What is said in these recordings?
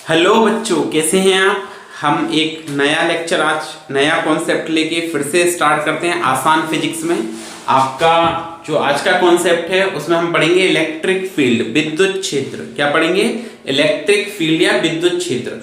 Hello बच्चों, कैसे हैं आप। हम एक नया लेक्चर आज नया कॉन्सेप्ट लेके फिर से स्टार्ट करते हैं आसान फिजिक्स में। आपका जो आज का कॉन्सेप्ट है उसमें हम पढ़ेंगे इलेक्ट्रिक फील्ड, विद्युत क्षेत्र। क्या पढ़ेंगे? इलेक्ट्रिक फील्ड या विद्युत क्षेत्र।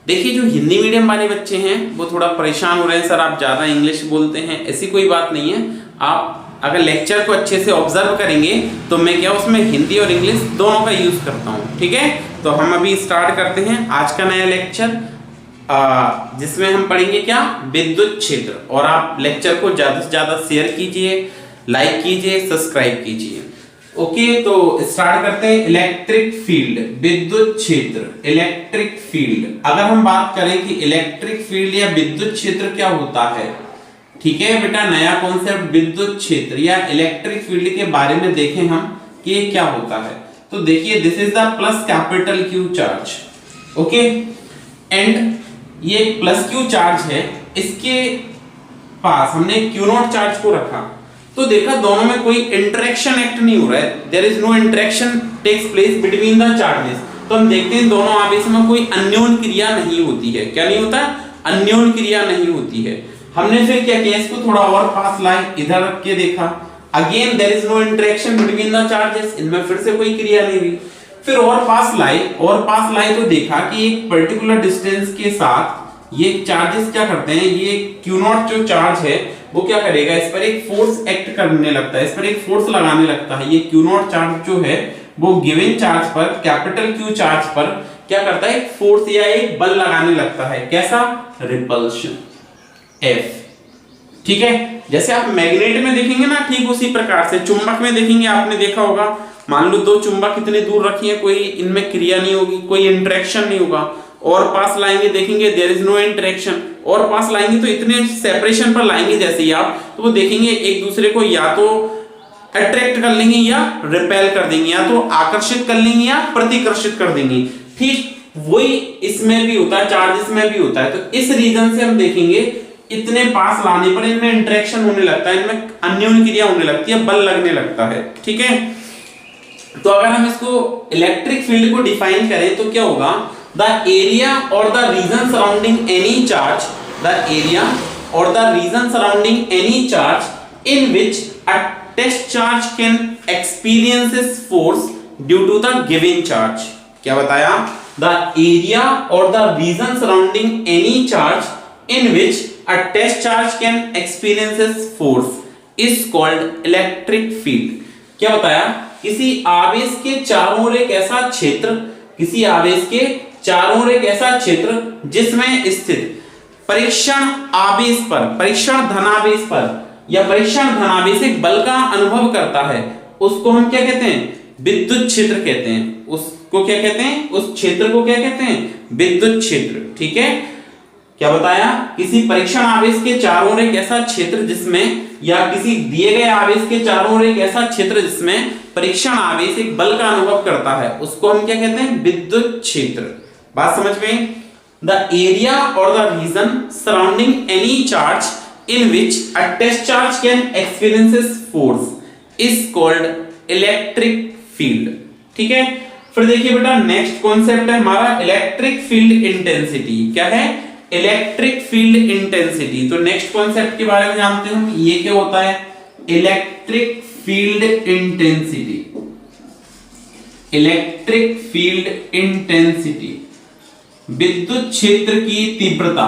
देखिए, जो हिंदी मीडियम वाले बच्चे हैं वो थोड़ा परेशान हो रहे हैं, सर आप ज़्यादा इंग्लिश बोलते हैं। ऐसी कोई बात नहीं है। आप अगर लेक्चर को अच्छे से ऑब्जर्व करेंगे तो मैं क्या उसमें हिंदी और इंग्लिश दोनों का यूज करता हूँ। ठीक है, तो हम अभी स्टार्ट करते हैं आज का नया लेक्चर, जिसमें हम पढ़ेंगे क्या, विद्युत क्षेत्र। और आप लेक्चर को ज्यादा से ज्यादा शेयर कीजिए, लाइक कीजिए, सब्सक्राइब कीजिए। ओके, तो स्टार्ट करते हैं। इलेक्ट्रिक फील्ड, विद्युत क्षेत्र, इलेक्ट्रिक फील्ड। अगर हम बात करें कि इलेक्ट्रिक फील्ड या विद्युत क्षेत्र क्या होता है, ठीक है बेटा, नया कॉन्सेप्ट विद्युत क्षेत्र या इलेक्ट्रिक फील्ड के बारे में देखें हम कि ये क्या होता है। तो देखिए, this is the plus capital Q charge. Okay, and ये प्लस क्यू चार्ज है, इसके पास हमने क्यू नॉट चार्ज को रखा। तो देखा दोनों में कोई इंटरेक्शन एक्ट नहीं हो रहा है, there is no interaction takes place between the charges. तो हम देखते हैं दोनों आवेश में कोई अन्योन क्रिया नहीं होती है। क्या नहीं होता? अन्योन क्रिया नहीं होती है। हमने फिर क्या किया, इसको थोड़ा और पास लाए, इधर रख के देखा, again there is no interaction between the charges, इनमें फिर से कोई क्रिया नहीं हुई। फिर और पास लाए तो देखा कि एक पर्टिकुलर डिस्टेंस के साथ ये चार्जेस क्या करते हैं, ये क्यू नॉट जो चार्ज है वो क्या करेगा, इस पर एक फोर्स एक्ट करने लगता है, इस पर एक फोर्स लगाने लगता है। ये क्यू नॉट चार्ज जो है वो गिवन चार्ज पर, कैपिटल क्यू चार्ज पर क्या करता है, एक फोर्स या एक बल लगाने लगता है। कैसा? Repulsion, F। ठीक है, जैसे आप मैग्नेट में देखेंगे ना, ठीक उसी प्रकार से चुंबक में देखेंगे। आपने देखा होगा, मान लो दो चुंबक कितने दूर रखी है, कोई इनमें क्रिया नहीं होगी, कोई इंटरेक्शन नहीं होगा। और पास लाएंगे, देखेंगे देयर इज नो इंटरेक्शन। और पास लाएंगे तो इतने सेपरेशन पर लाएंगे जैसे ही आप, तो वो देखेंगे एक दूसरे को या तो अट्रैक्ट कर लेंगे या रिपेल कर देंगे, या तो आकर्षित कर लेंगे या प्रतिकर्षित कर देंगे। ठीक वही इसमें भी होता है, चार्जेस में भी होता है। तो इस रीजन से हम देखेंगे इतने पास लाने पर इनमें इंटरेक्शन होने लगता है, इनमें अन्योन क्रिया होने लगती है, बल लगने लगता है। ठीक है, तो अगर हम इसको इलेक्ट्रिक फील्ड को डिफाइन करें तो क्या होगा, द एरिया और the region surrounding any charge, the area और the region surrounding any charge in which a test charge can experiences force due to the given charge. क्या बताया? द एरिया और the region surrounding any charge in which a test charge can experiences force is called electric field। क्या बताया? किसी आवेश के चारों ओर एक ऐसा क्षेत्र, किसी आवेश के चारों ओर एक ऐसा क्षेत्र जिसमें स्थित परीक्षण आवेश पर, परीक्षण धनावेश पर या परीक्षण धनावेश एक बल का अनुभव करता है, उसको हम क्या कहते हैं? विद्युत क्षेत्र कहते हैं। उसको क्या कहते हैं? उस क्षेत्र को क्या कहते हैं? विद्युत क्षेत्र। ठीक है, क्या बताया? किसी परीक्षण आवेश के चारों ओर एक ऐसा क्षेत्र जिसमें, या किसी दिए गए आवेश के चारों ओर एक ऐसा क्षेत्र जिसमें परीक्षण आवेश एक बल का अनुभव करता है, उसको हम क्या कहते हैं? विद्युत क्षेत्र। बात समझ में? द एरिया और the region surrounding any charge in which a test charge can experiences force is called electric field. ठीक है, फिर देखिए बेटा, नेक्स्ट कॉन्सेप्ट है हमारा इलेक्ट्रिक फील्ड इंटेंसिटी। क्या है? Electric field intensity. तो नेक्स्ट कॉन्सेप्ट के बारे में जानते हैं हम, ये क्या होता है? Electric field intensity. Electric field intensity, विद्युत क्षेत्र की तीव्रता,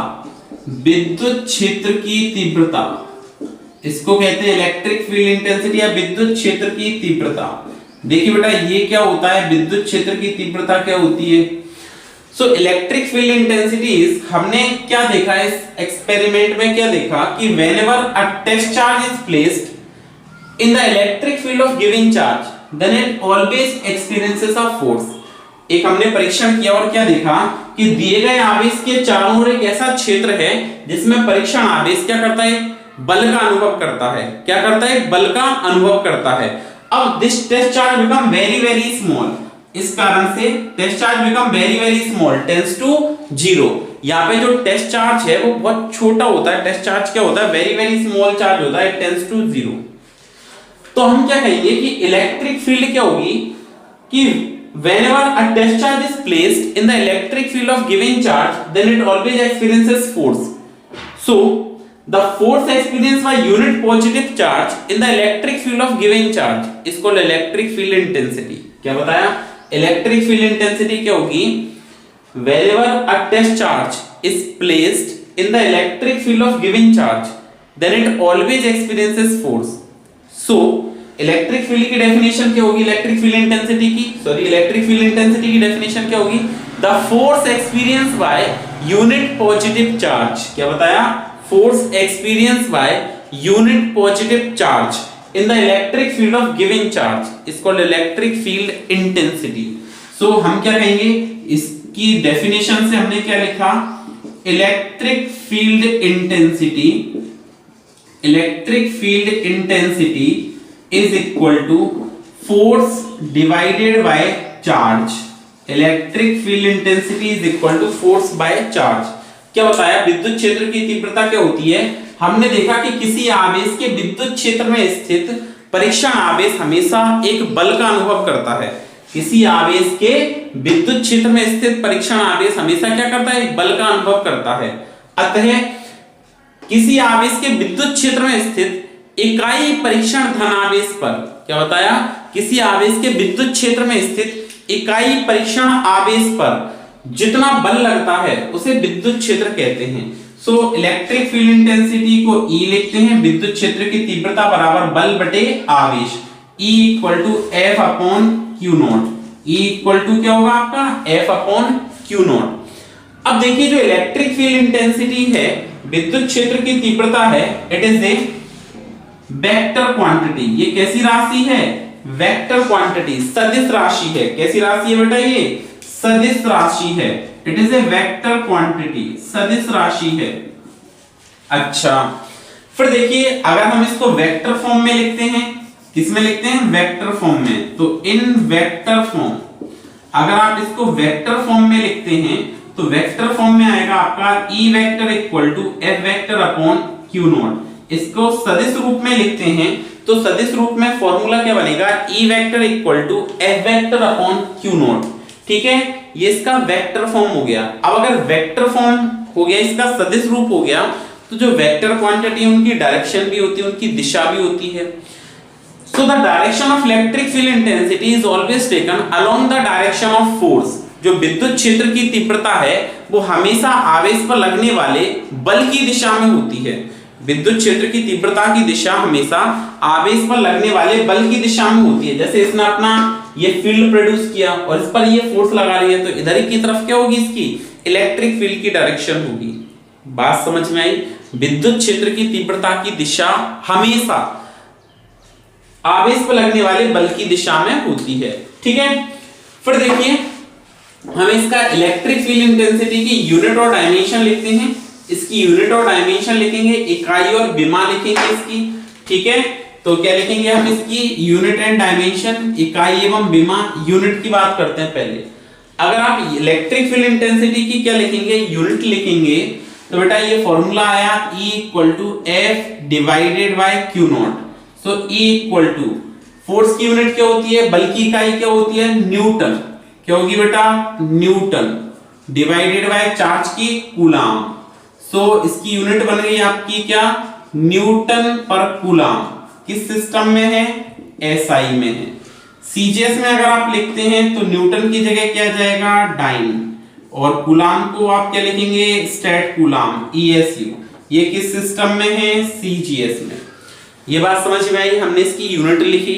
विद्युत क्षेत्र की तीव्रता, इसको कहते हैं इलेक्ट्रिक फील्ड इंटेंसिटी या विद्युत क्षेत्र की तीव्रता। देखिए बेटा, ये क्या होता है? विद्युत क्षेत्र की तीव्रता क्या होती है? सो इलेक्ट्रिक फील्ड इंटेंसिटीज, हमने क्या देखा इस एक्सपेरिमेंट में, क्या देखा कि whenever a test charge is placed in the electric field of given charge then it always experiences a force. एक हमने परीक्षण किया और क्या देखा कि दिए गए आवेश के चारों ओर एक ऐसा क्षेत्र है जिसमें परीक्षण आवेश क्या करता है? बल का अनुभव करता है। क्या करता है? बल का अनुभव करता है। अब this test charge become very very small, इस कारण से test charge become very very small tends to zero. यहाँ पे जो टेस्ट चार्ज है वो बहुत छोटा होता है। टेस्ट चार्ज क्या होता है? वेरी वेरी स्मॉल चार्ज होता है, टेंड्स टू जीरो। तो हम क्या कहेंगे कि इलेक्ट्रिक फील्ड क्या होगी कि whenever a test charge is placed in the electric field of given charge, then it always experiences force. So the force experienced by unit positive charge in the electric field of given charge is called electric field intensity. क्या बताया? Electric field intensity क्या होगी? Wherever a test charge is placed in the electric field of given charge, then it always experiences force. So electric field की definition क्या होगी? Electric field intensity की electric field intensity की definition क्या होगी? The force experience by unit positive charge. क्या बताया? Force experience by unit positive charge in the electric field of given charge is called electric field intensity. So हम क्या कहेंगे? इसकी डेफिनेशन से हमने क्या लिखा? Electric field intensity is equal to force divided by charge. Electric field intensity is equal to force by charge. क्या बताया? विद्युत क्षेत्र की तीव्रता क्या होती है? हमने देखा कि किसी आवेश के विद्युत क्षेत्र में स्थित परीक्षण आवेश हमेशा एक बल का अनुभव करता है. किसी आवेश के विद्युत क्षेत्र में स्थित परीक्षण आवेश हमेशा क्या करता है? एक बल का अनुभव करता है. अतः किसी आवेश के विद्युत क्षेत्र में स्थित इकाई परीक्षण धनावेश पर, क्या बताया? किसी आवेश के विद्युत क्षेत्र में स्थित इकाई परीक्षण आवेश पर जितना बल लगता है उसे विद्युत क्षेत्र कहते हैं. सो इलेक्ट्रिक फील्ड इंटेंसिटी को E लिखते हैं, विद्युत क्षेत्र की तीव्रता बराबर बल बटे आवेश. E equal to F upon Q naught. E equal to क्या होगा आपका? F upon Q naught. अब देखिए जो इलेक्ट्रिक फील्ड इंटेंसिटी है, विद्युत क्षेत्र की तीव्रता है, it is a vector quantity. ये कैसी राशि है? वेक्टर क्वांटिटी, सदिश राशि है. कैसी राशि है बेटा? ये सदिश राशि है. It is a vector quantity, सदिश राशि है. अच्छा, फिर देखिए अगर हम इसको वेक्टर फॉर्म में लिखते हैं, किसमें लिखते हैं? वेक्टर फॉर्म में. तो इन वेक्टर फॉर्म, अगर आप इसको वेक्टर फॉर्म में लिखते हैं तो वेक्टर फॉर्म में आएगा आपका E vector equal to F vector upon Q naught. इसको सदिश रूप में लिखते हैं तो सदिश रूप में फॉर्मूला क्या बनेगा? E vector equal to F vector upon Q naught. ठीक है, ये इसका वेक्टर फॉर्म हो गया. अब अगर वेक्टर फॉर्म हो गया, इसका सदिश रूप हो गया, तो जो वेक्टर क्वांटिटी है उनकी डायरेक्शन भी होती है, उनकी दिशा भी होती है. So the direction of electric field intensity is always taken along the direction of force. जो विद्युत क्षेत्र की तीव्रता है वो हमेशा आवेश पर लगने वाले बल की दिशा में होती है. विद्युत क्षेत्र की तीव्रता की दिशा हमेशा आवेश पर लगने वाले बल की दिशा में होती है. जैसे इसने अपना ये फील्ड प्रोड्यूस किया और इस पर ये फोर्स लगा रही है, तो इधर की तरफ क्या होगी? इसकी इलेक्ट्रिक फील्ड की डायरेक्शन होगी. बात समझ में आई? विद्युत क्षेत्र की तीव्रता की दिशा हमेशा आवेश पर लगने वाले बल की दिशा में होती है. ठीक है, फिर देखिए हम इसका इलेक्ट्रिक फील्ड इंटेंसिटी की यूनिट और डायमेंशन लिखते हैं. इसकी यूनिट और डायमेंशन लिखेंगे, इकाई और विमा लिखेंगे इसकी. ठीक है, तो क्या लिखेंगे हम? इसकी यूनिट एंड डायमेंशन, इकाई एवं विमा. यूनिट की बात करते हैं पहले. अगर आप इलेक्ट्रिक फील्ड इंटेंसिटी की क्या लिखेंगे? यूनिट लिखेंगे. तो बेटा ये फॉर्मूला आया E equal to F divided by Q naught. So E equal to force की यूनिट क्या होती है? बल की इकाई क्या होती है? न्यूटन. क्या होगी बेटा? न्यूटन. डिवाइडेड बाय चार्ज की कूलाम. सो इसकी यूनिट बन गई आपकी क्या? न्यूटन पर कूलाम. किस सिस्टम में है? SI में है. CGS में अगर आप लिखते हैं तो न्यूटन की जगह क्या जाएगा? डाइन. और कूलाम को आप क्या लिखेंगे? State coulomb, ESU. ये किस सिस्टम में है? CGS में. ये बात समझ में आई? हमने इसकी यूनिट लिखी.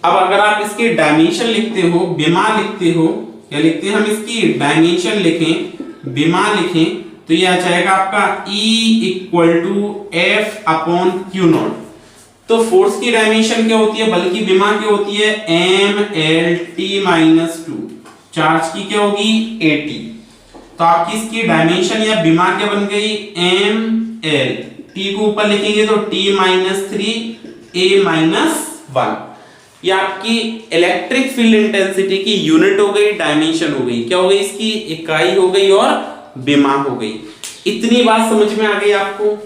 अब अगर आप इसके डायमेंशन लिखते हो, विमा लिखते हो, क्या लिखते हैं हम? इसकी डायमेंशन लिखें, विमा लिखें, तो ये आ जाएगा आपका E equal to F upon Q naught. तो फोर्स की डायमेंशन क्या होती है? बल की विमा क्या होती है? mLt-2. चार्ज की क्या होगी? AT. तो आपकी इसकी डायमेंशन या विमा क्या बन गई? mL. T को ऊपर लिखेंगे तो T-3 A-1. ये आपकी इलेक्ट्रिक फील्ड इंटेंसिटी की यूनिट हो गई, डायमेंशन हो गई. क्या हो गई? इसकी इकाई हो गई और विमा हो गई. इतनी बात समझ में आ गई आपको?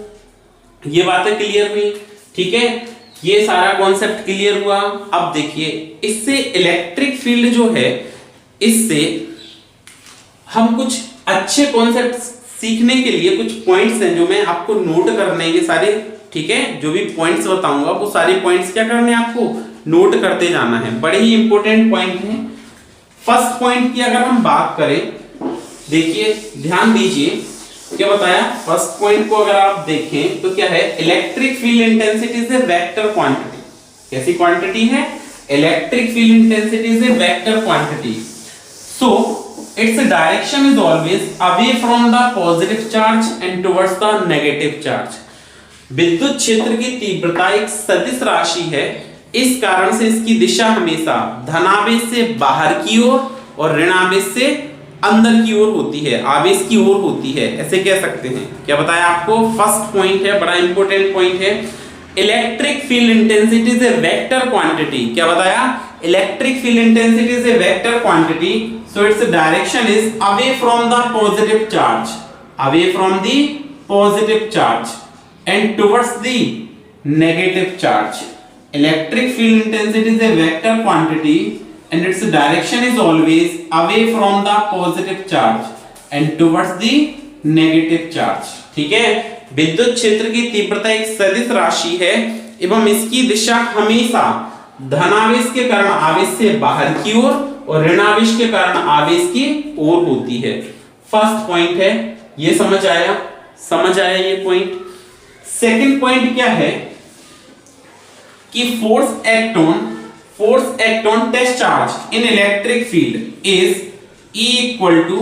ये बातें क्लियर हुई? ठीक है, ये सारा कॉन्सेप्ट क्लियर हुआ. अब देखिए इससे इलेक्ट्रिक फील्ड जो है, इससे हम कुछ अच्छे कॉन्सेप्ट सीखने के लिए कुछ पॉइंट्स हैं जो मैं आपको नोट करने ये सारे, ठीक है, जो भी पॉइंट्स बताऊंगा वो सारे पॉइंट्स क्या करने हैं आपको नोट करते जाना है। बड़े ही इंपॉर्टेंट पॉइंट हैं। फर्स्ट पॉइंट की अगर हम बात करें, देखिए ध्यान दीजिए क्या बताया। फर्स्ट पॉइंट को अगर आप देखें तो क्या है, electric field intensity is a vector quantity. कैसी क्वांटिटी है, electric field intensity is a vector quantity, so its direction is always away from the positive charge and towards the negative charge। विद्युत क्षेत्र की तीव्रता एक सदिश राशि है, इस कारण से इसकी दिशा हमेशा धनावेश से बाहर की ओर और ऋणावेश से अंदर की ओर होती है, आवेश की ओर होती है, ऐसे कह सकते हैं। क्या बताया आपको, फर्स्ट पॉइंट है, बड़ा इंपॉर्टेंट पॉइंट है। Electric field intensity is a vector quantity. क्या बताया, electric field intensity is a vector quantity, so its direction is away from the positive charge, away from the positive charge and towards the negative charge। Electric field intensity is a vector quantity and its direction is always away from the positive charge and towards the negative charge। ठीक है, विद्युत क्षेत्र की तीव्रता एक सदिश राशि है एवं इसकी दिशा हमेशा धनावेश के कारण आवेश से बाहर की ओर और ऋणावेश के कारण आवेश की ओर होती है। फर्स्ट पॉइंट है, ये समझ आया ये पॉइंट। सेकंड पॉइंट क्या है कि force act on test charge in electric field is E equal to,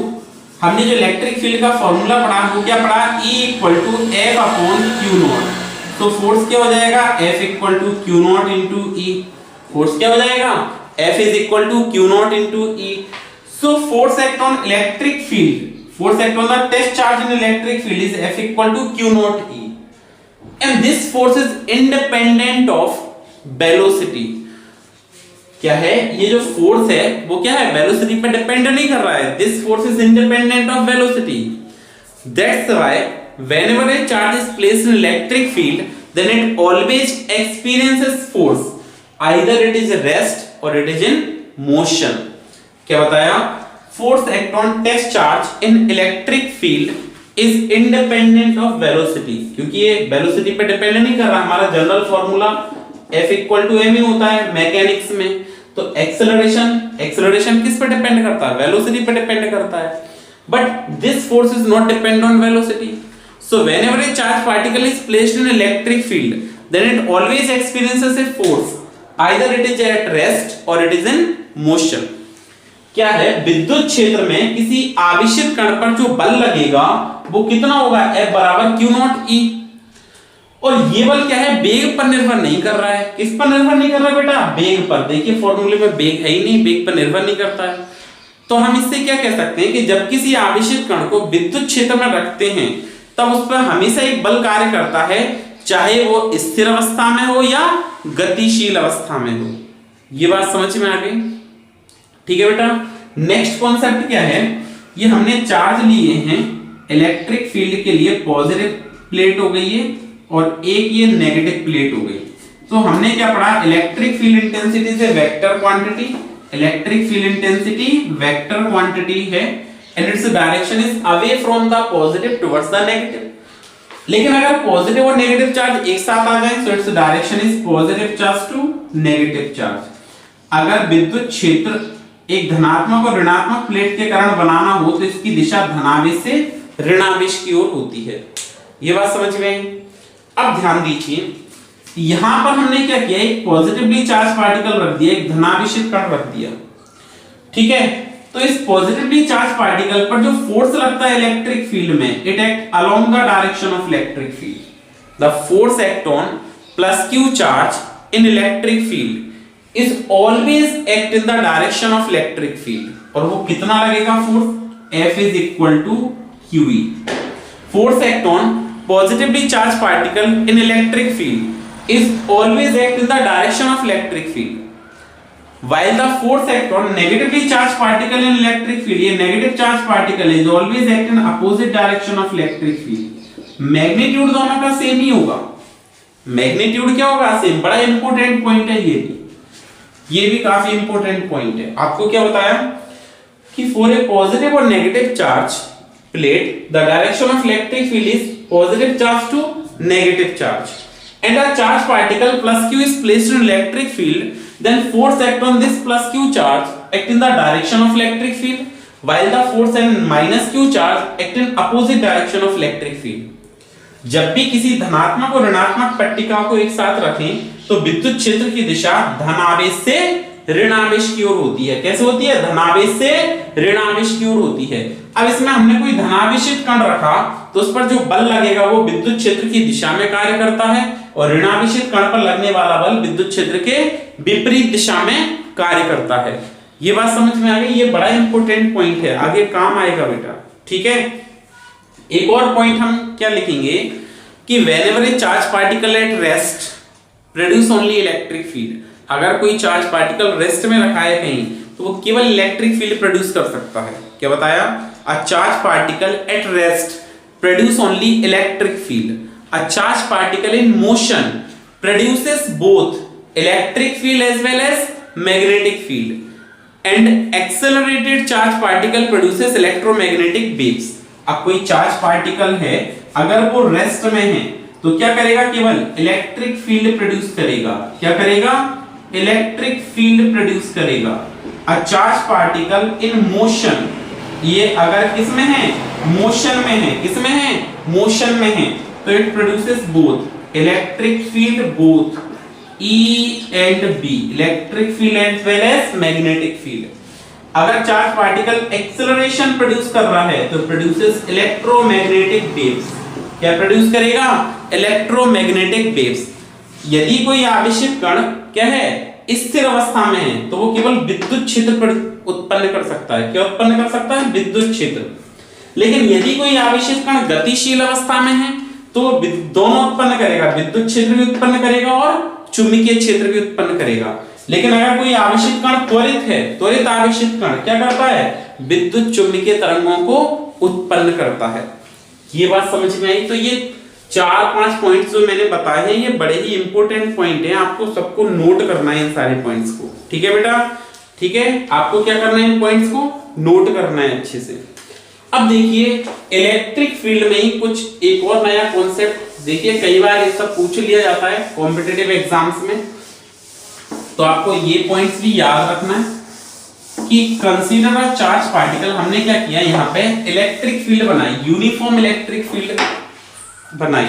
हमने जो इलेक्ट्रिक फील्ड का फॉर्मूला पढ़ा वो क्या पढ़ा, E equal to F upon Q naught. तो फोर्स क्या हो जाएगा, F equal to Q naught into E। Force क्या हो जाएगा, F is equal to Q naught into E। So force act on electric field, force act on the test charge in electric field is F equal to Q naught E, and this force is independent of velocity। क्या है, ये जो force है वो क्या है, velocity पर depend नहीं कर रहा है। This force is independent of velocity। That's why whenever a charge is placed in electric field, then it always experiences force, either it is rest और it is in motion। क्या बताया, force act on test charge in electric field is independent of velocity, क्योंकि ये velocity पे depend नहीं कर रहा। हमारा general formula F equal to m ही होता है मैकेनिक्स में। तो एक्सेलरेशन किस पे डिपेंड करता है, वेलोसिटी पे डिपेंड करता है। But this force is not depend on velocity. So whenever a charge particle is placed in electric field, then it always experiences a force, either it is at rest or it is in motion। क्या है, विद्युत क्षेत्र में किसी आवेशित कण पर जो बल लगेगा वो कितना होगा, F बराबर Q नॉट E। और ये बल क्या है, वेग पर निर्भर नहीं कर रहा है। किस पर निर्भर नहीं कर रहा बेटा, वेग पर। देखिए फॉर्मूले में वेग है ही नहीं, वेग पर निर्भर नहीं करता है। तो हम इससे क्या कह सकते हैं कि जब किसी आवेशित कण को विद्युत क्षेत्र में रखते हैं तब उस पर हमेशा एक बल कार्य करता है, चाहे वो स्थिर अवस्था में हो या गतिशील अवस्था में हो। ये बात समझ में आ गई, ठीक है बेटा। नेक्स्ट कॉन्सेप्ट क्या है, ये हमने चार्ज लिए हैं इलेक्ट्रिक फील्ड के लिए, पॉजिटिव प्लेट हो गई है और एक ये नेगेटिव प्लेट हो गई। तो हमने क्या पढ़ा, इलेक्ट्रिक फील्ड इंटेंसिटी से vector quantity, electric field intensity vector quantity है and its direction is away from the positive towards the negative. लेकिन अगर पॉजिटिव और नेगेटिव चार्ज एक साथ आ जाए तो its direction is positive charge to negative charge. अगर विद्युत क्षेत्र एक धनात्मक और ऋणात्मक प्लेट के कारण बनाना हो तो इसकी दिशा धनावेश से ऋणावेश की ओर होती है। ये बात समझ में आई। अब ध्यान दीजिए, यहां पर हमने क्या किया, एक पॉजिटिवली चार्ज पार्टिकल रख दिया, एक धनावेशित कण रख दिया, ठीक है। तो इस पॉजिटिवली चार्ज पार्टिकल पर जो फोर्स लगता है इलेक्ट्रिक फील्ड में, it act along the direction of electric field. The force act on plus Q charge in electric field is always act in the direction of electric field. और वो कितना लगेगा force, F is equal to QE। Force act on positively charge particle in electric field is always act in the direction of electric field, while the force act on negatively charged particle in electric field, ये negative charge particle is always act in opposite direction of electric field। Magnitude दोनों का same ही होगा, magnitude क्या होगा, same. बड़ा important point है ये भी काफी इंपॉर्टेंट पॉइंट है। आपको क्या बताया, कि फॉर ए पॉजिटिव और negative charge plate the direction of electric field is positive charge to negative charge and a charge particle plus q is placed in electric field, then force act on this plus q charge act in the direction of electric field, while the force and minus q charge act in opposite direction of electric field. जब भी किसी धनात्मक और ऋणात्मक पट्टिका को एक साथ रखें तो विद्युत क्षेत्र की दिशा धनावेश से ऋण आवेश की ओर होती है। कैसे होती है? धनावेश से ऋण आवेश की ओर होती है। अब इसमें हमने कोई धनावेशित कण रखा तो उस पर जो बल लगेगा वो विद्युत क्षेत्र की दिशा में कार्य करता है और ऋणावेशित कण पर लगने वाला बल विद्युत क्षेत्र के विपरीत दिशा में कार्य करता है। ये बात समझ में आ गई? ये बड़ा इंपॉर्टेंट पॉइंट है, आगे काम आएगा बेटा। ठीक है, एक और पॉइंट हम क्या लिखेंगे कि whenever a charge particle at rest produce only electric field. अगर कोई चार्ज पार्टिकल रेस्ट में रखा है कहीं तो वो केवल इलेक्ट्रिक फील्ड प्रोड्यूस कर सकता है। क्या बताया? A charge particle at rest produce only electric field. A charge particle in motion produces both electric field as well as magnetic field and accelerated charge particle produces electromagnetic waves. अब कोई charge particle है, अगर वो rest में है तो क्या करेगा? केवल इलेक्ट्रिक फील्ड प्रोड्यूस करेगा। क्या करेगा? इलेक्ट्रिक फील्ड प्रोड्यूस करेगा। अ चार्ज पार्टिकल इन मोशन, ये अगर किसमें है? मोशन में है। किसमें है? मोशन में है, तो it produces both electric field, both E and B, electric field as well as magnetic field. अगर चार्ज पार्टिकल एक्सेलरेशन प्रोड्यूस कर रहा है तो प्रोड्यूसेस इलेक्ट्रोमैग्नेटिक वेव्स। क्या प्रोड्यूस करेगा? Electromagnetic waves. यदि कोई आवेशित कण क्या है? स्थिर अवस्था में है तो वो केवल विद्युत क्षेत्र उत्पन्न कर सकता है। क्या उत्पन्न कर सकता है? विद्युत क्षेत्र। लेकिन यदि कोई आवेशित कण गतिशील अवस्था में है तो दोनों उत्पन्न करेगा, विद्युत क्षेत्र भी उत्पन्न करेगा और चुंबकीय क्षेत्र भी उत्पन्न करेगा। लेकिन अगर कोई आवेशित कण त्वरित है, त्वरित आवेशित कण क्या करता है? विद्युत चुंबकीय तरंगों को उत्पन्न करता है। ये बात समझ में आई? तो ये 4-5 पॉइंट्स जो मैंने बताए हैं ये बड़े ही इंपॉर्टेंट पॉइंट हैं, आपको सबको नोट करना है इन सारे पॉइंट्स को। ठीक है बेटा? ठीक है, आपको क्या करना है? इन पॉइंट्स को नोट करना है अच्छे से। अब देखिए इलेक्ट्रिक फील्ड में ही कुछ एक और नया कॉन्सेप्ट देखिए, कई बार ये सब पूछ लिया जाता है कॉम्पिटिटिव एग्जाम्स में, तो आपको ये पॉइंट्स भी याद रखना है कि कंसीडर अ चार्ज पार्टिकल। हमने क्या किया? यहाँ पे इलेक्ट्रिक फील्ड बनाई, यूनिफॉर्म इलेक्ट्रिक फील्ड बनाई।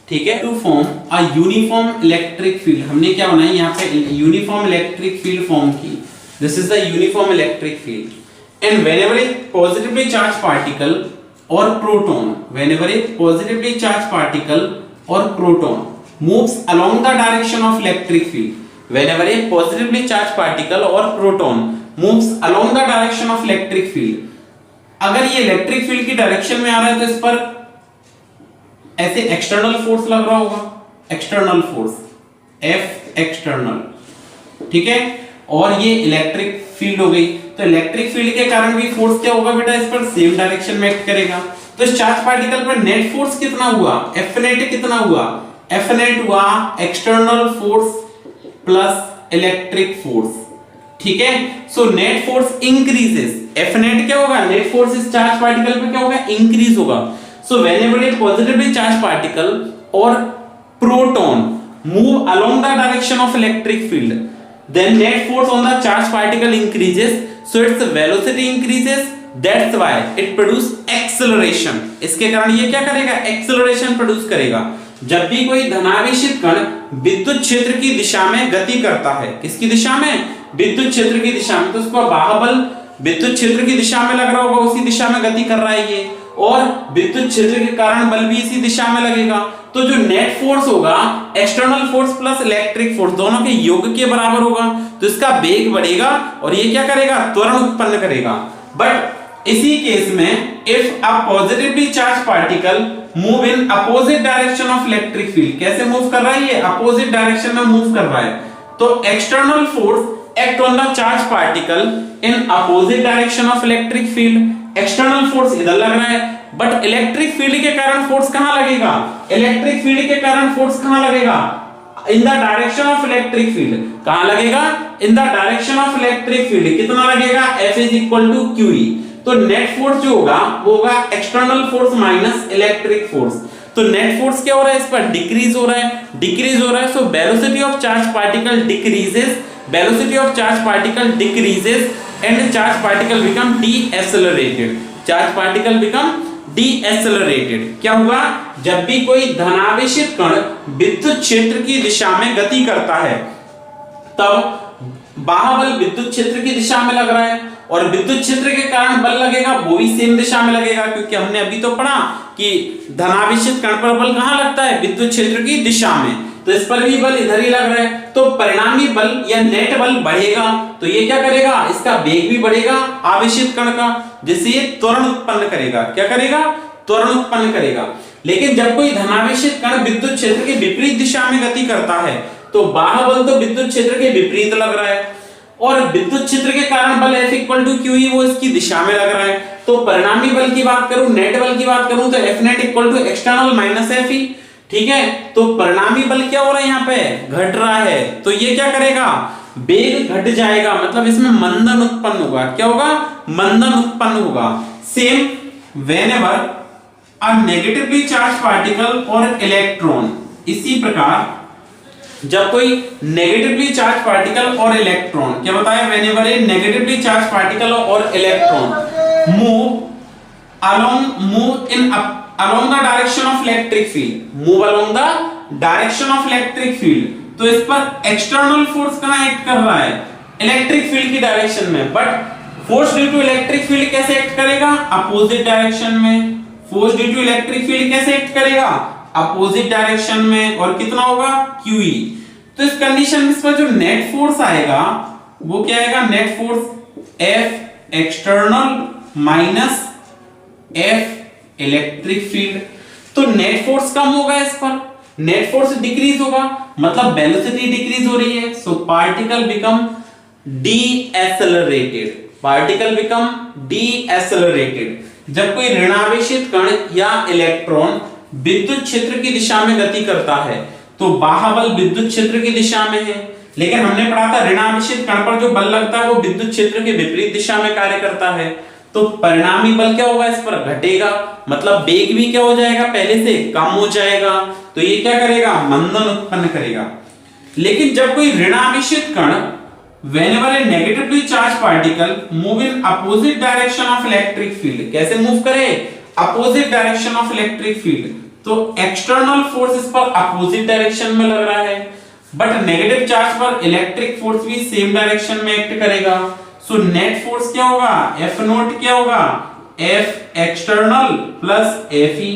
ठीक है, to form a uniform electric field. हमने क्या बनाई? यहाँ पे यूनिफॉर्म इलेक्ट्रिक फील्ड फॉर्म की। This is the uniform electric field and whenever a positively charged particle or proton, whenever a positively charged particle or proton moves along the direction of electric field, whenever a positively charged particle or proton moves along the direction of electric field, अगर ये electric field की direction में आ रहा है तो इस पर ऐसे एक्सटर्नल फोर्स लग रहा होगा, एक्सटर्नल फोर्स F एक्सटर्नल। ठीक है, और ये इलेक्ट्रिक फील्ड हो गई, तो इलेक्ट्रिक फील्ड के कारण भी फोर्स क्या होगा बेटा? इस पर सेम डायरेक्शन में एक्ट करेगा। तो इस चार्ज पार्टिकल पर नेट फोर्स कितना हुआ? F नेट कितना हुआ? F नेट हुआ external force plus electric force. ठीक है, so net force increases. F net क्या होगा? नेट फोर्स इस चार्ज पार्टिकल पे क्या होगा? इंक्रीज होगा। सो व्हेनेवर ए पॉजिटिवली चार्ज पार्टिकल और proton move along the direction of electric field, then net force on the charged particle increases, so its velocity increases, that's why it produce acceleration। इसके कारण ये क्या करेगा? एक्सेलरेशन प्रोड्यूस करेगा। जब भी कोई धनावेशित कण विद्युत क्षेत्र की दिशा में गति करता है, किसकी दिशा में? विद्युत क्षेत्र की दिशा में, तो उसका बाह्य विद्युत क्षेत्र की दिशा में लग रहा होगा, उसी दिशा में गति कर रहा है ये, और विद्युत क्षेत्र के कारण बल भी इसी दिशा में लगेगा। तो जो नेट फोर्स होगा external force plus electric force दोनों के योग के बराबर होगा, तो इसका वेग बढ़ेगा और ये क्या करेगा? त्वरण उत्पन्न करेगा। बट इसी केस में if a positively charge particle move in opposite direction of electric field, कैसे मूव कर रहा है? ये अपोजिट डायरेक्शन में मूव कर रहा है, तो external force act on the charge particle in opposite direction of electric field. External force इधर लग रहा है, बट इलेक्ट्रिक फील्ड के कारण फोर्स कहां लगेगा? इलेक्ट्रिक फील्ड के कारण फोर्स कहां लगेगा? In the direction of electric field. कहां लगेगा? In the direction of electric field कितना लगेगा, F is equal to QE। तो नेट फोर्स जो होगा वो होगा external force minus electric force. तो नेट फोर्स क्या हो रहा है, इस पर डिक्रीज हो रहा है, so velocity of charge particle decreases, velocity of charge particle decreases and charge particle become decelerated, charge particle become decelerated. क्या हुआ, जब भी कोई धनावेशित कण विद्युत क्षेत्र की दिशा में गति करता है तब बाह्य बल विद्युत क्षेत्र की दिशा में लग रहा है और विद्युत क्षेत्र के कारण बल लगेगा वो भी सेम दिशा में लगेगा, क्योंकि हमने अभी तो पढ़ा कि धनावेशित कण पर बल कहां लगता है, विद्युत क्षेत्र की दिशा में, तो इस पर भी बल इधर ही लग रहा है, तो परिणामी बल या नेट बल बढ़ेगा। तो ये क्या करेगा, इसका वेग भी बढ़ेगा आवेशित कण का, जिससे ये त्वरण उत्पन्न करेगा। क्या करेगा, त्वरण उत्पन्न करेगा। लेकिन जब कोई धनावेशित कण विद्युत क्षेत्र के विपरीत दिशा में गति करता है तो बाह्य बल तो विद्युत क्षेत्र के विपरीत लग रहा है और विद्युत क्षेत्र के कारण बल F इक्वल टू QE वो इसकी दिशा में लग रहा है। तो परिणामी बल की बात करूं, नेट बल की बात करूं तो F net equal to external minus FE। ठीक है, तो परिणामी बल क्या हो रहा है, यहाँ पे घट रहा है, तो ये क्या करेगा, वेग घट जाएगा, मतलब इसमें मंदन उत्पन्न होगा। क्या होगा, मंदन उत्पन्न होगा। सेम व्हेनेवर अ नेगेटिवली चार्ज पार्टिकल और इलेक्ट्रॉन, इसी प्रकार जब कोई नेगेटिवली चार्ज पार्टिकल और इलेक्ट्रॉन, क्या बताया, व्हेनेवर ए नेगेटिवली चार्ज पार्टिकल और electron move in along the direction of electric field, move along the direction of electric field, तो इस पर एक्सटर्नल फोर्स कहां एक्ट कर रहा है, इलेक्ट्रिक फील्ड की डायरेक्शन में, but force due to electric field कैसे एक्ट करेगा, अपोजिट डायरेक्शन में। Force due to electric field कैसे एक्ट करेगा, अपोजिट डायरेक्शन में, और कितना होगा, QE। तो इस कंडीशन में इस पर जो नेट फोर्स आएगा वो क्या आएगा, net force F external minus F electric field. तो नेट फोर्स कम होगा, इस पर नेट फोर्स डिक्रीज होगा, मतलब वेलोसिटी डिक्रीज हो रही है, so particle become डीएसेलरेटेड, particle become डीएसेलरेटेड। जब कोई ऋणावेशित कण या इलेक्ट्रॉन विद्युत क्षेत्र की दिशा में गति करता है तो बाह्य बल विद्युत क्षेत्र की दिशा में है, लेकिन हमने पढ़ा था ऋणावेशित कण पर जो बल लगता है वो विद्युत क्षेत्र के विपरीत दिशा में कार्य करता है, तो परिणामी बल क्या होगा, इस पर घटेगा, मतलब वेग भी क्या हो जाएगा, पहले से कम हो जाएगा, तो ये क्या करेगा, मंदन उत्पन्न करेगा। लेकिन जब कोई ऋणावेशित कण whenever a negatively charged particle move in opposite direction of electric field, कैसे मूव करे, opposite direction of electric field, तो एक्सटर्नल फोर्स इस पर अपोजिट डायरेक्शन में लग रहा है, बट नेगेटिव चार्ज पर इलेक्ट्रिक फोर्स भी सेम डायरेक्शन में एक्ट करेगा। सो नेट फोर्स क्या होगा, F नोट क्या होगा, F external plus FE।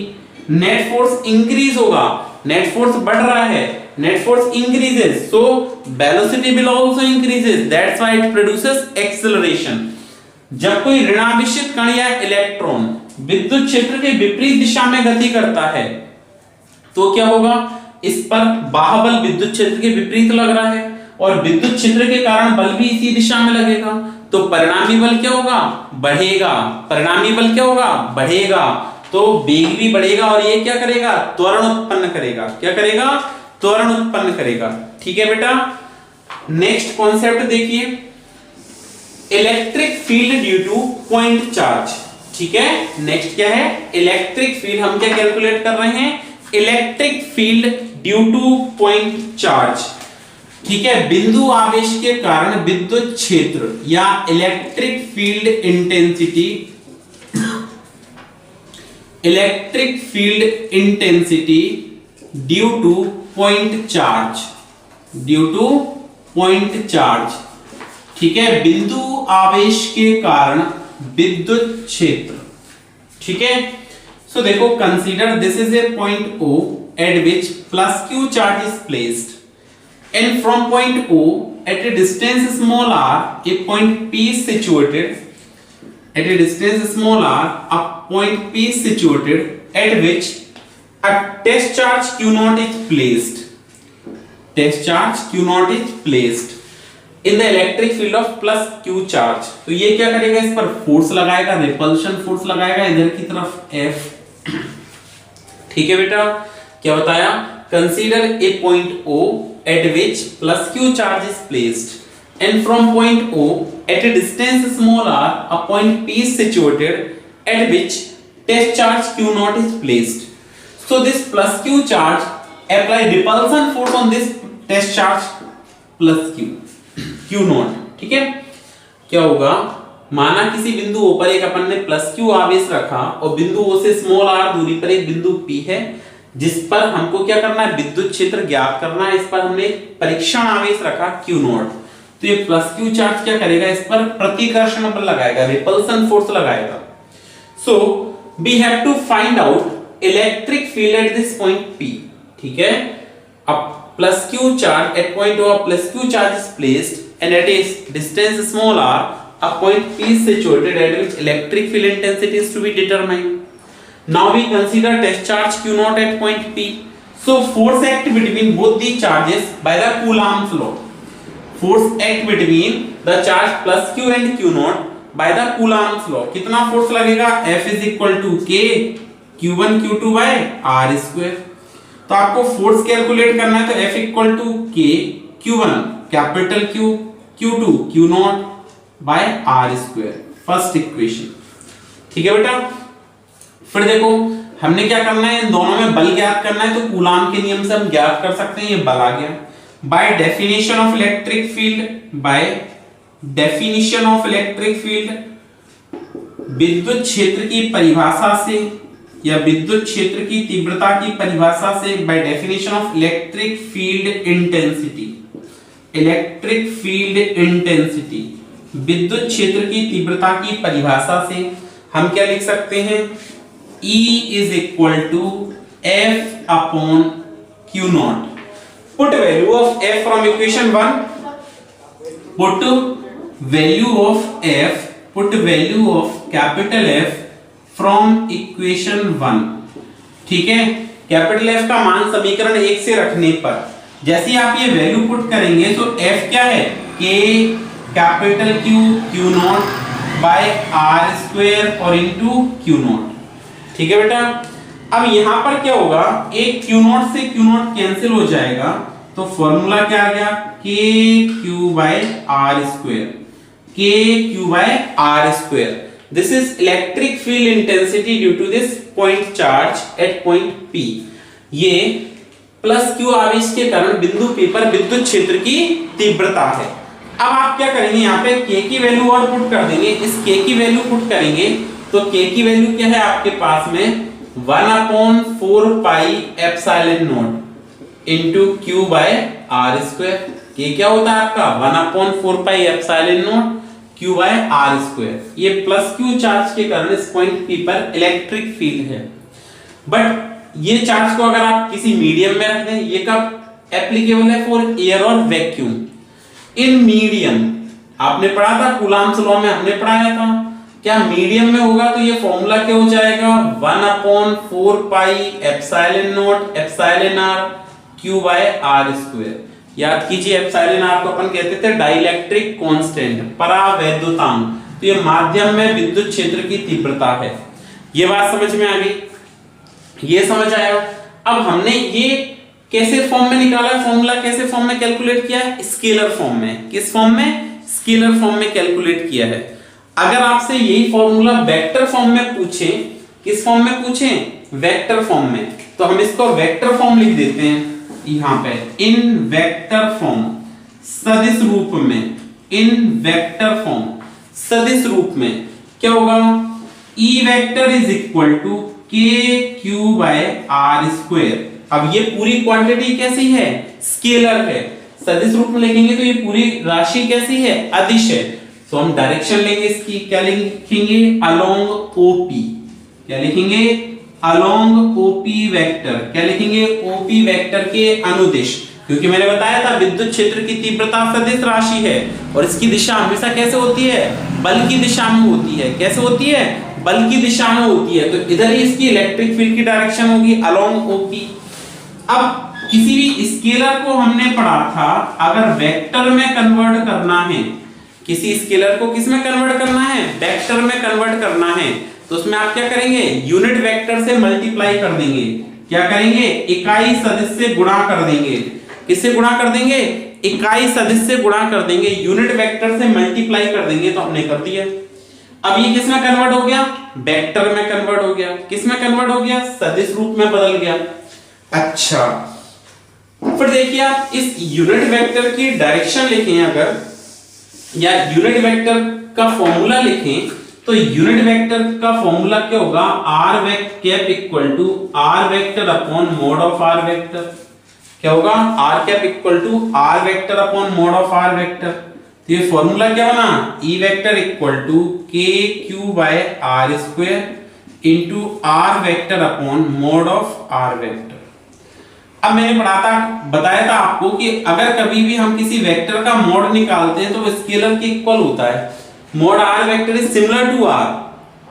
Net force increase होगा, नेट फोर्स बढ़ रहा है, net force increases, so velocity will also increases, that's why it produces acceleration. जब कोई ऋणावेशित कण या इलेक्ट्रॉन विद्युत क्षेत्र के विपरीत दिशा में गति करता है तो क्या होगा, इस पर बाह्य बल विद्युत क्षेत्र के विपरीत लग रहा है और विद्युत क्षेत्र के कारण बल भी इसी दिशा में लगेगा, तो परिणामी बल क्या होगा, बढ़ेगा, परिणामी बल क्या होगा, बढ़ेगा, तो वेग भी बढ़ेगा और ये क्या करेगा, त्वरण उत्पन्न करेगा। क्या करेगा, त्वरण उत्पन्न करेगा। ठीक है बेटा, नेक्स्ट कॉन्सेप्ट देखिए, electric field due two point charge. ठीक है, नेक्स्ट क्या है, इलेक्ट्रिक फील्ड। हम क्या कैलकुलेट कर रहे हैं, electric field due two point charge. ठीक है, बिंदु आवेश के कारण विद्युत क्षेत्र या electric field intensity, electric field intensity due two point charge, due two point charge. ठीक है, बिंदु आवेश के कारण विद्युत क्षेत्र। ठीक है, सो देखो, consider this is a point O at which plus Q charge is placed, and from point O at a distance small r, a point P is situated, at a distance small r, a point P is situated at which a test charge Q naught is placed, test charge Q naught is placed in the electric field of plus Q charge। तो ये क्या करेगा, इस पर force लगाएगा, repulsion force लगाएगा इधर की तरफ F। ठीक है बेटा, क्या बताया, consider a point O at which plus Q charge is placed, and from point O at a distance small r, a point P is situated at which test charge Q naught is placed. So this plus Q charge apply repulsion force on this test charge plus Q naught. ठीक है, क्या होगा, माना किसी बिंदु O पर एक अपन ने प्लस Q आवेश रखा और बिंदु O से स्मॉल r दूरी पर एक बिंदु P है जिस पर हमको क्या करना है, विद्युत क्षेत्र ज्ञात करना है। इस पर हमने परीक्षण आवेश रखा Q नॉट, तो ये प्लस Q चार्ज क्या करेगा, इस पर प्रतिकर्षण बल लगाएगा, रिपल्सन फोर्स लगाएगा। So we have to find out electric field at this point P। ठीक है, अब plus Q charge at point O, plus Q charge is placed and at a distance small r, a point P is situated at which electric field intensity is to be determined. Now we consider test charge Q naught at point P. So force act between both the charges by the Coulomb's law. Force act between the charge plus Q and Q naught by the Coulomb's law. कितना force लगेगा, F is equal to K Q1 Q2 by R square। तो आपको force calculate करना है, तो F equal to K Q1 capital Q, Q2 Q naught by R square, first equation. ठीक है बेटा, फिर देखो हमने क्या करना है, इन दोनों में बल ज्ञात करना है, तो कूलाम के नियम से हम ज्ञात कर सकते हैं, ये बल आ गया। By definition of electric field, by definition of electric field, विद्युत क्षेत्र की परिभाषा से या विद्युत क्षेत्र की तीव्रता की परिभाषा से, by definition of electric field intensity, electric field intensity, विद्युत क्षेत्र की तीव्रता की परिभाषा से हम क्या लिख सकते हैं, E is equal to F upon Q naught. Put value of F from equation 1. Put value of F, put value of capital F from equation 1. ठीक है, कैपिटल F का मान समीकरण 1 से रखने पर जैसे आप ये वैल्यू पुट करेंगे तो F क्या है, K capital Q naught by R square और इनटू Q नॉट। ठीक है बेटा, अब यहां पर क्या होगा, एक Q नॉट से Q नॉट कैंसिल हो जाएगा, तो फॉर्मूला क्या आ गया, KQ by R square, KQ by R square. This is electric field intensity due to this point charge at point P। ये प्लस Q आवेश के कारण बिंदु P पर विद्युत क्षेत्र की तीव्रता है। अब आप क्या करेंगे, यहाँ पे K की वैल्यू और पुट कर देंगे, इस K की वैल्यू पुट करेंगे तो K की वैल्यू क्या है आपके पास में 1/4 pi epsilon naught into Q by R square. K क्या होता है आपका 1/4 pi epsilon naught Q by R square. ये प्लस Q चार्ज के कारण इस पॉइंट P पर इलेक्ट्रिक फील्ड है। बट ये चार्ज को अगर आप किसी मीडियम में रख दें, ये कब एप्लीकेबल है, फॉर एयर और वैक्यूम। इन मीडियम आपने पढ़ा था कूलॉम्स लॉ में, हमने पढ़ाया था, क्या मीडियम में होगा तो ये फॉर्मूला क्या हो जाएगा, 1/4 pi epsilon naught epsilon r Q by R square. याद कीजिए एप्सिलॉन r को अपन कहते थे डाइलेक्ट्रिक कांस्टेंट, परावैद्युतांक, तो ये माध्यम में विद्युत क्षेत्र की तीव्रता है। ये बात समझ में आ गई, ये समझ आया। अब हमने ये कैसे फॉर्म में निकाला, फॉर्मूला कैसे फॉर्म में कैलकुलेट किया है, स्केलर फॉर्म में। किस फॉर्म में, स्केलर फॉर्म में कैलकुलेट किया है। अगर आपसे यही फॉर्मूला वेक्टर फॉर्म में पूछे, किस फॉर्म में पूछे, वेक्टर फॉर्म में, तो हम इसको वेक्टर फॉर्म लिख देते हैं यहां पे, इन वेक्टर फॉर्म सदिश रूप में, इन वेक्टर फॉर्म सदिश रूप में क्या होगा, E vector is equal to KQ by R square. अब ये पूरी क्वांटिटी कैसी है, स्केलर है, सदिश रूप में लिखेंगे तो ये पूरी राशि कैसी है, अदिश है। तो हम डायरेक्शन लेंगे इसकी, क्या लिखेंगे, अलोंग OP, क्या लिखेंगे, अलोंग OP वेक्टर, क्या लिखेंगे, OP वेक्टर के अनुदिश, क्योंकि मैंने बताया था विद्युत क्षेत्र की तीव्रता सदिश राशि है और इसकी दिशा हमेशा कैसे होती है, बल की दिशा में होती है। कैसे होती है, बल की दिशा में होती है, तो इधर ही इसकी इलेक्ट्रिक फील्ड की डायरेक्शन होगी अलोंग OP। अब किसी भी स्केलर को हमने पढ़ा था, अगर वेक्टर में कन्वर्ट करना है, किसी स्केलर को किस में कन्वर्ट करना है, वेक्टर में कन्वर्ट करना है, तो उसमें आप क्या करेंगे, यूनिट वेक्टर से मल्टीप्लाई कर देंगे, क्या करेंगे, इकाई सदिश से गुणा कर देंगे, किससे गुणा कर देंगे, इकाई सदिश से गुणा कर देंगे, यूनिट वेक्टर से मल्टीप्लाई कर देंगे, तो हमने कर दिया। अब ये किस में कन्वर्ट हो गया, वेक्टर में कन्वर्ट हो गया। किस में कन्वर्ट हो गया, सदिश रूप में बदल गया। अच्छा, फिर देखिए आप इस यूनिट वेक्टर की डायरेक्शन लिखें अगर, या यूनिट वेक्टर का फॉर्मूला लिखें, तो यूनिट वेक्टर का फॉर्मूला क्या होगा, R cap equal to R vector upon mod of R vector. क्या होगा, R cap equal to R vector upon mod of R vector. तो ये फॉर्मूला क्या बना, E vector equal to K Q by are square into R vector upon mod of R vector. अब मैंने बताया था आपको कि अगर कभी भी हम किसी वेक्टर का मोड निकालते हैं तो वो स्केलर के इक्वल होता है। Mod R vector is similar to R,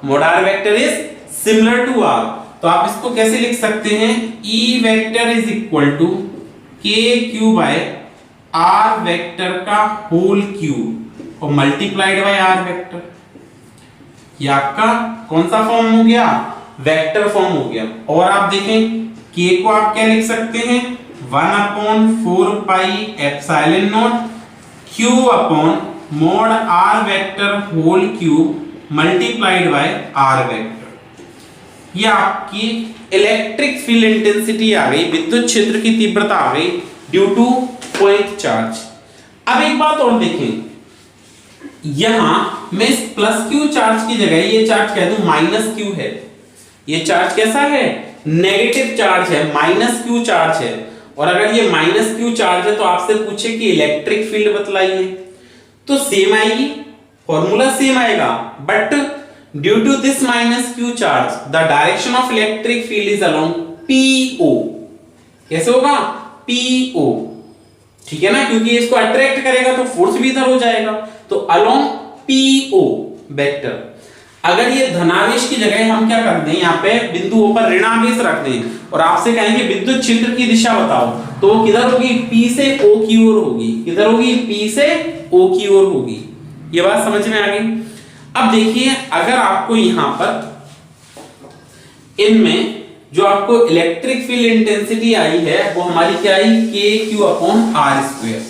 mod R vector is similar to R. तो आप इसको कैसे लिख सकते हैं, E vector is equal to K Q by R vector का होल क्यूब और मल्टीप्लाइड बाय आर वेक्टर। ये आपका कौन सा फॉर्म हो गया, वेक्टर फॉर्म हो गया। और आप देखें k को आप क्या लिख सकते हैं, 1/4 pi epsilon naught q upon mod r vector whole cube multiplied by r vector. ये आपकी इलेक्ट्रिक फील्ड इंटेंसिटी आ गई, विद्युत क्षेत्र की तीव्रता आ गई ड्यू टू पॉइंट चार्ज। अब एक बात और देखें, यहां मैं इस प्लस क्यू चार्ज की जगह ये चार्ज कह दूं माइनस क्यू है। ये चार्ज कैसा है, नेगेटिव चार्ज है, माइनस क्यू चार्ज है। और अगर ये माइनस क्यू चार्ज है तो आपसे पूछे कि इलेक्ट्रिक फील्ड बतलाइए, तो सेम आएगी, फॉर्मूला सेम आएगा, but due to this minus Q charge the direction of electric field is along P O. कैसे होगा, पीओ, ठीक है ना, क्योंकि इसको अट्रैक्ट करेगा तो फोर्स भी इधर हो जाएगा, तो अलोंग पीओ वेक्टर। अगर ये धनावेश की जगह हम क्या कर दें, यहाँ पे बिंदुओं पर ऋणावेश रख दें और आपसे कहेंगे विद्युत क्षेत्र की दिशा बताओ, तो वो किधर होगी, P से O की ओर होगी। किधर होगी, P से O की ओर होगी। ये बात समझ में आ गई। अब देखिए, अगर आपको यहां पर इनमें जो आपको इलेक्ट्रिक फील्ड इंटेंसिटी आई है वो हमारी क्या आई, KQ अपॉन आर स्क्वायर।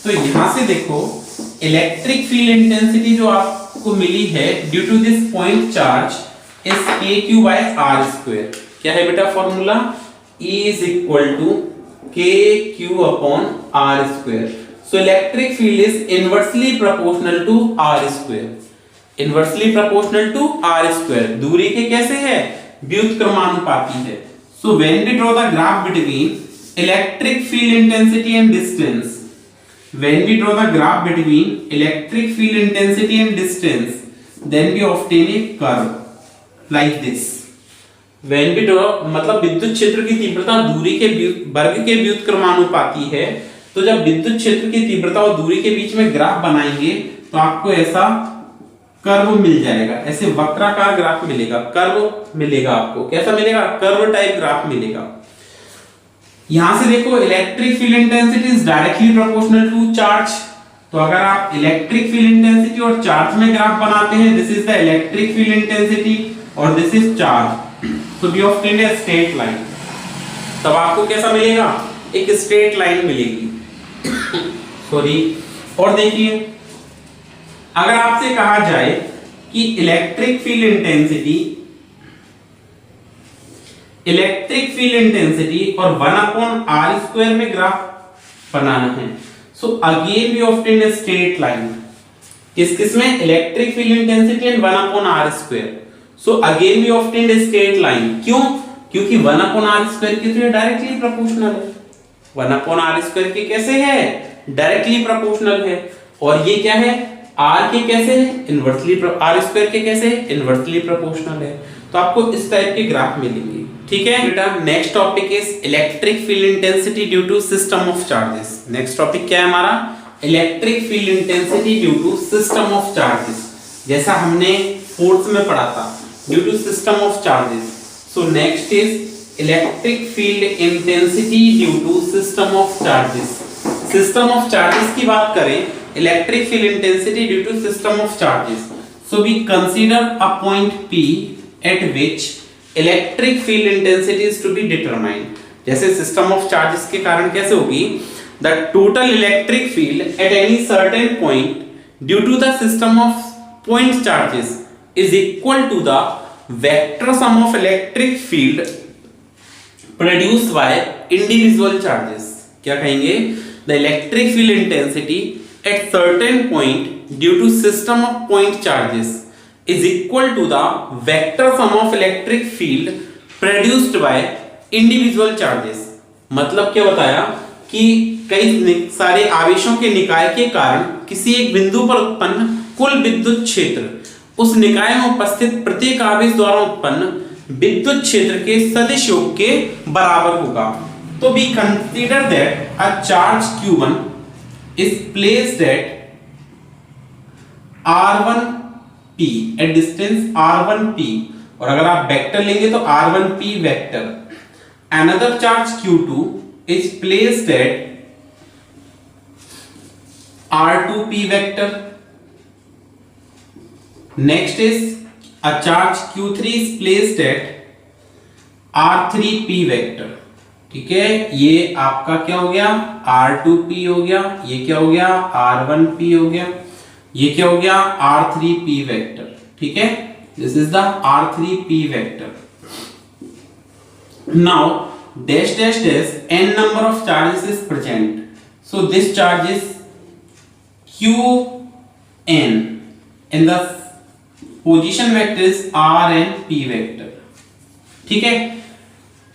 तो यहां से देखो इलेक्ट्रिक फील्ड इंटेंसिटी जो आपको मिली है due to this point charge is KQ by are square. क्या है बेटा formula, E is equal to KQ upon r square. So electric field is inversely proportional to r square. Inversely proportional to r square दूरी के कैसे है, व्युत्क्रमानुपाती है। So when we draw the graph between electric field intensity and distance, when we draw the graph between electric field intensity and distance, then we obtain a curve like this. when we draw मतलब विद्युत क्षेत्र की तीव्रता दूरी के वर्ग के व्युत्क्रमानुपाती है, तो जब विद्युत क्षेत्र की तीव्रता और दूरी के बीच में ग्राफ बनाएंगे तो आपको ऐसा कर्व मिल जाएगा, ऐसे वक्राकार ग्राफ मिलेगा, कर्व मिलेगा आपको। कैसा मिलेगा, कर्व टाइप ग्राफ मिलेगा। यहां से देखो electric field intensity is directly proportional to charge. तो अगर आप इलेक्ट्रिक फील्ड इंटेंसिटी और चार्ज में ग्राफ बनाते हैं, this is the electric field intensity और दिस इज चार्ज, तो we obtain a straight line. तब आपको कैसा मिलेगा, एक स्ट्रेट लाइन मिलेगी। सॉरी। और देखिए, अगर आपसे कहा जाए कि इलेक्ट्रिक फील्ड इंटेंसिटी और 1/r स्क्वायर में ग्राफ बनाना है, so again we obtain a straight line. किस में, electric field intensity and 1/r square. So again we obtain a straight line. क्यों, क्योंकि 1/r स्क्वायर की तो डायरेक्टली प्रोपोर्शनल है। 1/r स्क्वायर की कैसे है, डायरेक्टली प्रोपोर्शनल है। और ये क्या है, r के कैसे है, इनवर्सली, r स्क्वायर के कैसे है, इनवर्सली प्रोपोर्शनल है। तो आपको इस टाइप के ग्राफ मिलेंगे, ठीक है बेटा। Next topic is electric field intensity due to system of charges. Next topic क्या है हमारा, electric field intensity due to system of charges. जैसा हमने फोर्स में पढ़ा था, due to system of charges. So next is electric field intensity due to system of charges. System of charges की बात करें, electric field intensity due to system of charges. So we consider a point P at which electric field intensity is to be determined। जैसे system of charges के कारण कैसे होगी, the total electric field at any certain point due to the system of point charges is equal to the vector sum of electric field produced by individual charges. क्या कहेंगे? The electric field intensity at certain point due to system of point charges is equal to the vector sum of electric field produced by individual charges। मतलब क्या बताया कि कई सारे आवेशों के निकाय के कारण किसी एक बिंदु पर उत्पन्न कुल विद्युत क्षेत्र उस निकाय में उपस्थित प्रत्येक आवेश द्वारा उत्पन्न विद्युत क्षेत्र के सदिश योग के बराबर होगा। तो we consider that a charge Q1 is placed at R1 P at distance R1P, और अगर आप वेक्टर लेंगे तो R1P vector. Another charge Q2 is placed at R2P vector. Next is a charge Q3 is placed at R3P vector। ठीक है, ये आपका क्या हो गया? R2P हो गया, ये क्या हो गया? R1P हो गया, ये क्या हो गया? R3P vector. ठीक है, this is the R3P vector. Now dash dash dash n number of charges is present, so this charge is Qn and the position vector is RnP vector। ठीक है,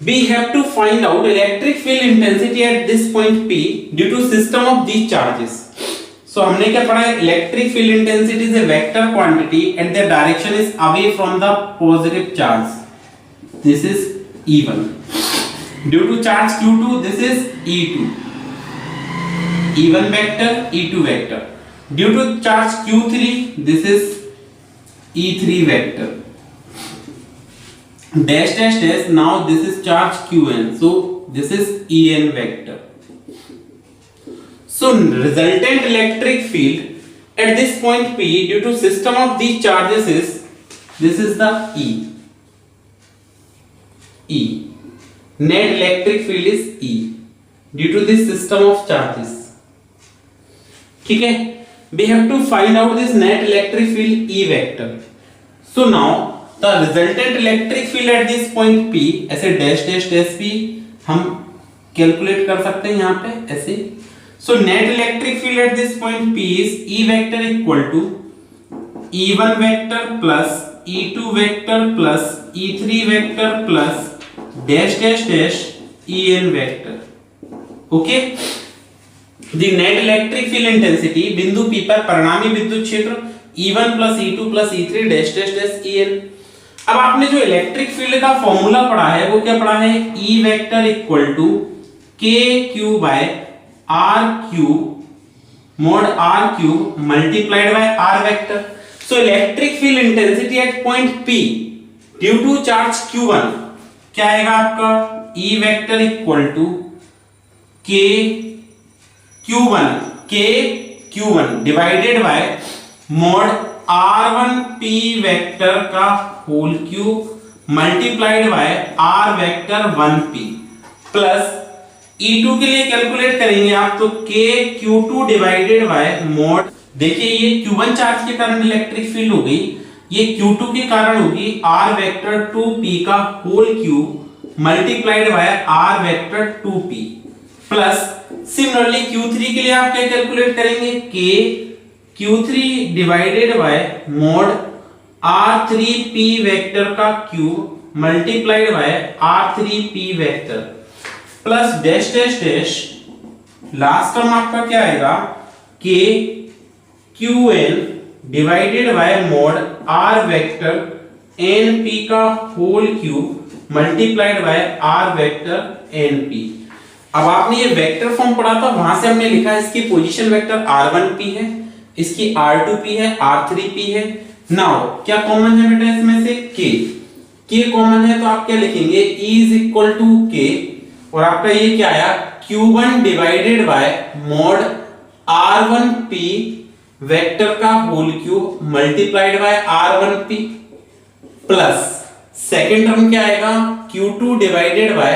we have to find out electric field intensity at this point P due to system of these charges। So हमने क्या पढ़ा है? Electric field intensity is a vector quantity and the direction is away from the positive charge. This is E1 due to charge Q2, this is E2, E1 vector, E2 vector. Due to charge Q3, this is E3 vector. Dash dash dash, now this is charge Qn, so this is En vector. So resultant electric field at this point P due to system of these charges is, this is the E. Net electric field is E due to this system of charges। ठीक है, we have to find out this net electric field E vector। So now the resultant electric field at this point P, ऐसे dash dash dash P हम calculate कर सकते हैं यहाँ पे ऐसे। So net electric field at this point P is E vector equal to E1 vector plus E2 vector plus E3 vector plus dash dash dash En vector। Okay, the net electric field intensity बिंदु P पर परिणामी विद्युत क्षेत्र E1 plus E2 plus E3 dash dash dash En। अब आपने जो electric field का formula पढ़ा है वो क्या पढ़ा है? E vector equal to KQ by R cube mod R cube multiplied by R vector। So electric field intensity at point P due to charge Q1 क्या आएगा आपका? E vector equal to K Q1 divided by mod R1P vector का whole cube multiplied by R vector 1P plus E2 के लिए calculate करेंगे आप तो K Q2 divided by mode. देखिए ये Q1 चार्ज के कारण इलेक्ट्रिक फील्ड हो गई, ये Q2 के कारण होगी R वेक्टर 2P का whole cube multiplied by R vector 2P plus similarly Q3 के लिए आप क्या कैलकुलेट करेंगे? K Q3 divided by mod R3P vector का cube multiplied by R3P vector plus dash dash dash last term आपका क्या आएगा? K Qn divided by mod R vector NP का whole cube multiplied by R vector NP। अब आपने ये vector form पढ़ा था, वहां से हमने लिखा है इसकी पोजीशन वेक्टर R1P है, इसकी R2P है, R3P है। नाउ क्या कॉमन है बेटा इसमें से? K कॉमन है तो आप क्या लिखेंगे? E is equal to K और आपका ये क्या आया? Q1 divided by mod R1P vector का whole cube multiplied by R1P plus second term क्या आएगा? Q2 divided by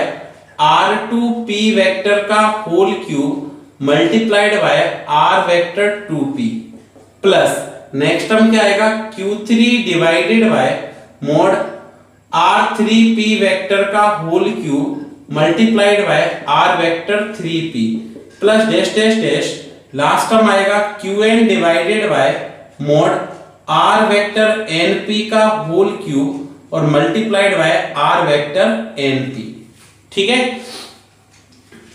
R2P vector का whole cube multiplied by r vector 2p plus next term क्या आएगा q3 divided by mod r3p vector का whole cube multiplied by r vector 3p plus dash dash dash last term आएगा qn divided by mod r vector np का whole cube और multiplied by r vector np। ठीक है,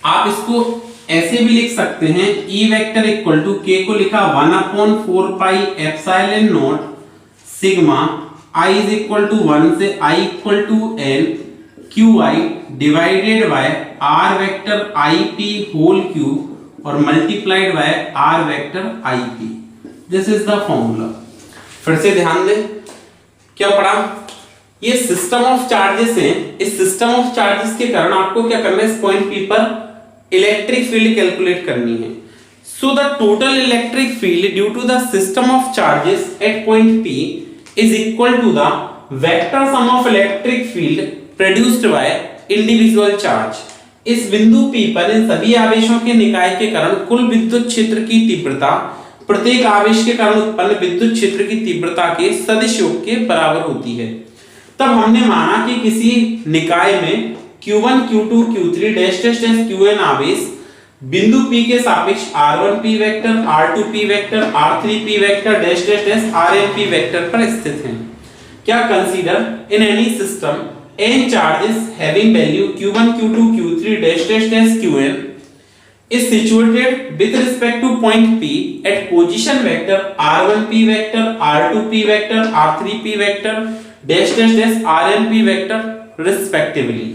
आप इसको ऐसे भी लिख सकते हैं E vector equal to k को लिखा 1/4 pi epsilon naught sigma I is equal to 1 से I equal to n QI divided by R vector IP whole cube और multiplied by R vector IP। This is the formula. फिर से ध्यान दें, क्या पढ़ा, ये सिस्टम ऑफ चार्जेस है। इस सिस्टम ऑफ चार्जेस के कारण आपको क्या करना है, इस पॉइंट P पर इलेक्ट्रिक फील्ड कैलकुलेट करनी है। So the total electric field due to the system of charges at point P is equal to the vector sum of electric field produced by individual charge. इस बिंदु P पर इन सभी आवेशों के निकाय के कारण कुल विद्युत क्षेत्र की तीव्रता प्रत्येक आवेश के कारण उत्पन्न विद्युत क्षेत्र की तीव्रता के सदिश योग के बराबर होती है। तब हमने माना कि किसी निकाय में Q1 Q2 Q3 dash dash dash Qn आवेश बिंदु P के सापेक्ष R1p vector R2p vector R3p vector dash dash dash Rnp vector पर स्थित हैं। क्या consider in any system n charges having value Q1 Q2 Q3 dash dash dash Qn is situated with respect to point P at position vector R1p vector R2p vector R3p vector dash dash dash Rnp vector respectively.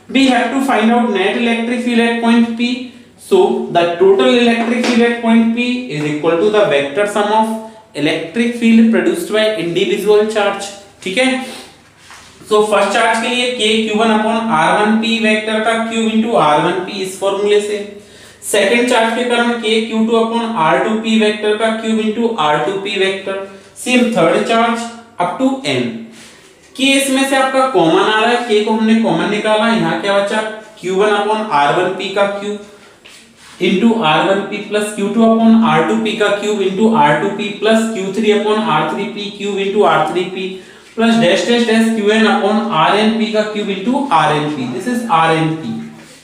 We have to find out net electric field at point P. So the total electric field at point P is equal to the vector sum of electric field produced by individual charge. ठीक है, so first charge के लिए k q1 upon r1p vector का q into r1p इस फॉर्मूले से, second charge के कारण k q2 upon r2p vector का q into r2p vector, same third charge up to n। k इसमें से आपका कॉमन आ रहा है, k को हमने कॉमन निकाला, यहाँ क्या बचा q1 अपॉन r1p का cube into r1p plus q2 upon r2p का cube into r2p plus q3 upon r3p cube into r3p plus dash dash dash qn upon rnp का cube into rnp। This is rnp।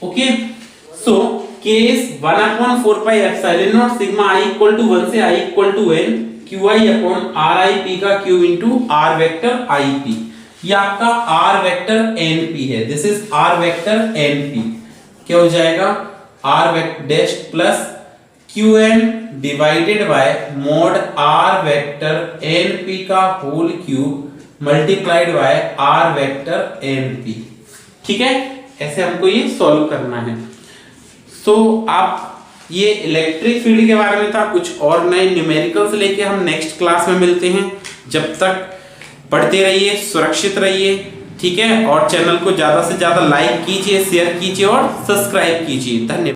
Okay, so k is 1/4 pi epsilon naught sigma I equal to 1 से I equal to n qi upon rip का q into r vector ip। ये आपका r vector np है। This is r vector np। क्या हो जाएगा r vector dash plus qn divided by mod r vector np का whole cube multiplied by r vector np। ठीक है, ऐसे हमको ये सॉल्व करना है। तो आप ये इलेक्ट्रिक फील्ड के बारे में था, कुछ और नए न्यूमेरिकल्स लेके हम नेक्स्ट क्लास में मिलते हैं। जब तक पढ़ते रहिए, सुरक्षित रहिए, ठीक है, और चैनल को ज्यादा से ज्यादा लाइक कीजिए, शेयर कीजिए और सब्सक्राइब कीजिए। धन्यवाद।